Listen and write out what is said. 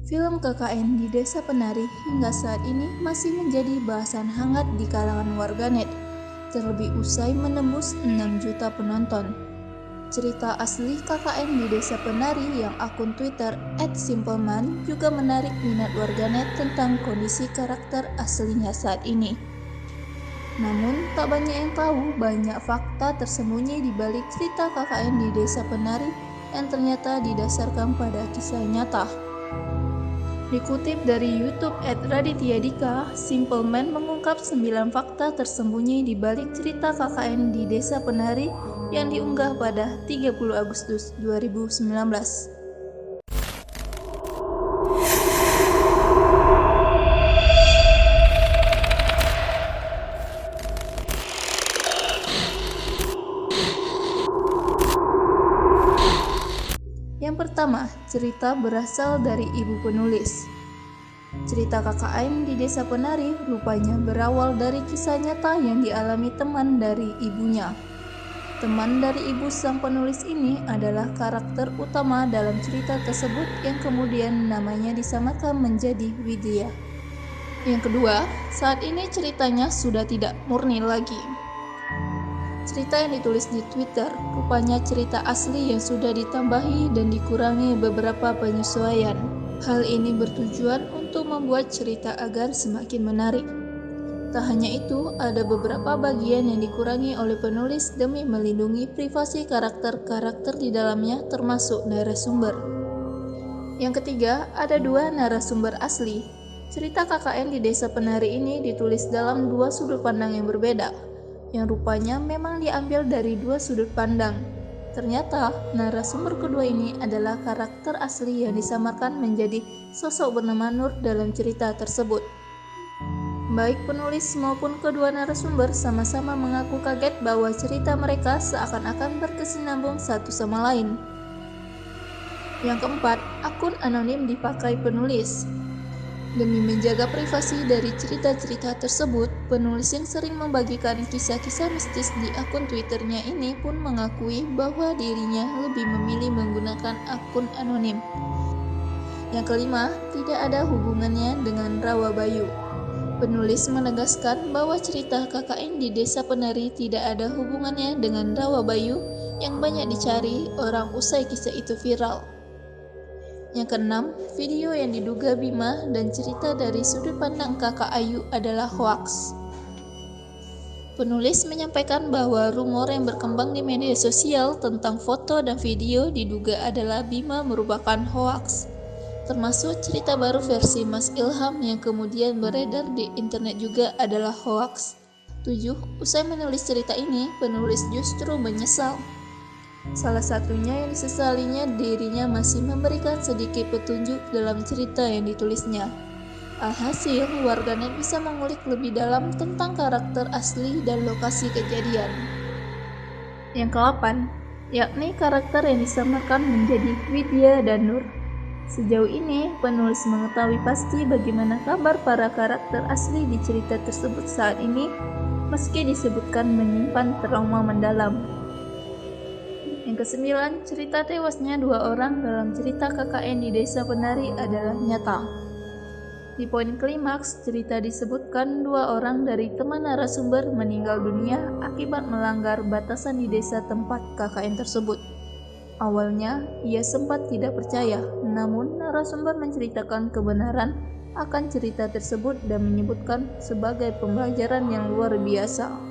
Film KKN di Desa Penari hingga saat ini masih menjadi bahasan hangat di kalangan warganet, terlebih usai menembus 6 juta penonton. Cerita asli KKN di Desa Penari yang akun Twitter @simpleman juga menarik minat warganet tentang kondisi karakter aslinya saat ini. Namun, tak banyak yang tahu banyak fakta tersembunyi di balik cerita KKN di Desa Penari yang ternyata didasarkan pada kisah nyata. Dikutip dari YouTube @raditya_dika, Simpleman mengungkap 9 fakta tersembunyi di balik cerita KKN di Desa Penari yang diunggah pada 30 Agustus 2019. Yang pertama, cerita berasal dari ibu penulis. Cerita KKN di Desa Penari rupanya berawal dari kisah nyata yang dialami teman dari ibunya. Teman dari ibu sang penulis ini adalah karakter utama dalam cerita tersebut yang kemudian namanya disamakan menjadi Widya. Yang kedua, saat ini ceritanya sudah tidak murni lagi. Cerita yang ditulis di Twitter rupanya cerita asli yang sudah ditambahi dan dikurangi beberapa penyesuaian. Hal ini bertujuan untuk membuat cerita agar semakin menarik. Tak hanya itu, ada beberapa bagian yang dikurangi oleh penulis demi melindungi privasi karakter-karakter di dalamnya termasuk narasumber. Yang ketiga, ada 2 narasumber asli. Cerita KKN di Desa Penari ini ditulis dalam 2 sudut pandang yang berbeda, yang rupanya memang diambil dari 2 sudut pandang. Ternyata, narasumber kedua ini adalah karakter asli yang disamarkan menjadi sosok bernama Nur dalam cerita tersebut. Baik penulis maupun kedua narasumber sama-sama mengaku kaget bahwa cerita mereka seakan-akan berkesinambung satu sama lain. Yang keempat, akun anonim dipakai penulis. Demi menjaga privasi dari cerita-cerita tersebut, penulis yang sering membagikan kisah-kisah mistis di akun Twitternya ini pun mengakui bahwa dirinya lebih memilih menggunakan akun anonim. Yang kelima, tidak ada hubungannya dengan Rawa Bayu. Penulis menegaskan bahwa cerita KKN di Desa Penari tidak ada hubungannya dengan Rawa Bayu yang banyak dicari orang usai kisah itu viral. Yang keenam, video yang diduga Bima dan cerita dari sudut pandang kakak Ayu adalah hoaks. Penulis menyampaikan bahwa rumor yang berkembang di media sosial tentang foto dan video diduga adalah Bima merupakan hoaks, termasuk cerita baru versi Mas Ilham yang kemudian beredar di internet juga adalah hoaks. 7. Usai menulis cerita ini, penulis justru menyesal. Salah satunya yang disesalinya dirinya masih memberikan sedikit petunjuk dalam cerita yang ditulisnya. Alhasil, warganet bisa mengulik lebih dalam tentang karakter asli dan lokasi kejadian. Yang ke-8, yakni karakter yang disamarkan menjadi Widya dan Nur. Sejauh ini, penulis mengetahui pasti bagaimana kabar para karakter asli di cerita tersebut saat ini, meski disebutkan menyimpan trauma mendalam. Yang ke-9, cerita tewasnya 2 orang dalam cerita KKN di Desa Penari adalah nyata. Di poin klimaks, cerita disebutkan 2 orang dari teman narasumber meninggal dunia akibat melanggar batasan di desa tempat KKN tersebut. Awalnya, ia sempat tidak percaya, namun narasumber menceritakan kebenaran akan cerita tersebut dan menyebutkan sebagai pembelajaran yang luar biasa.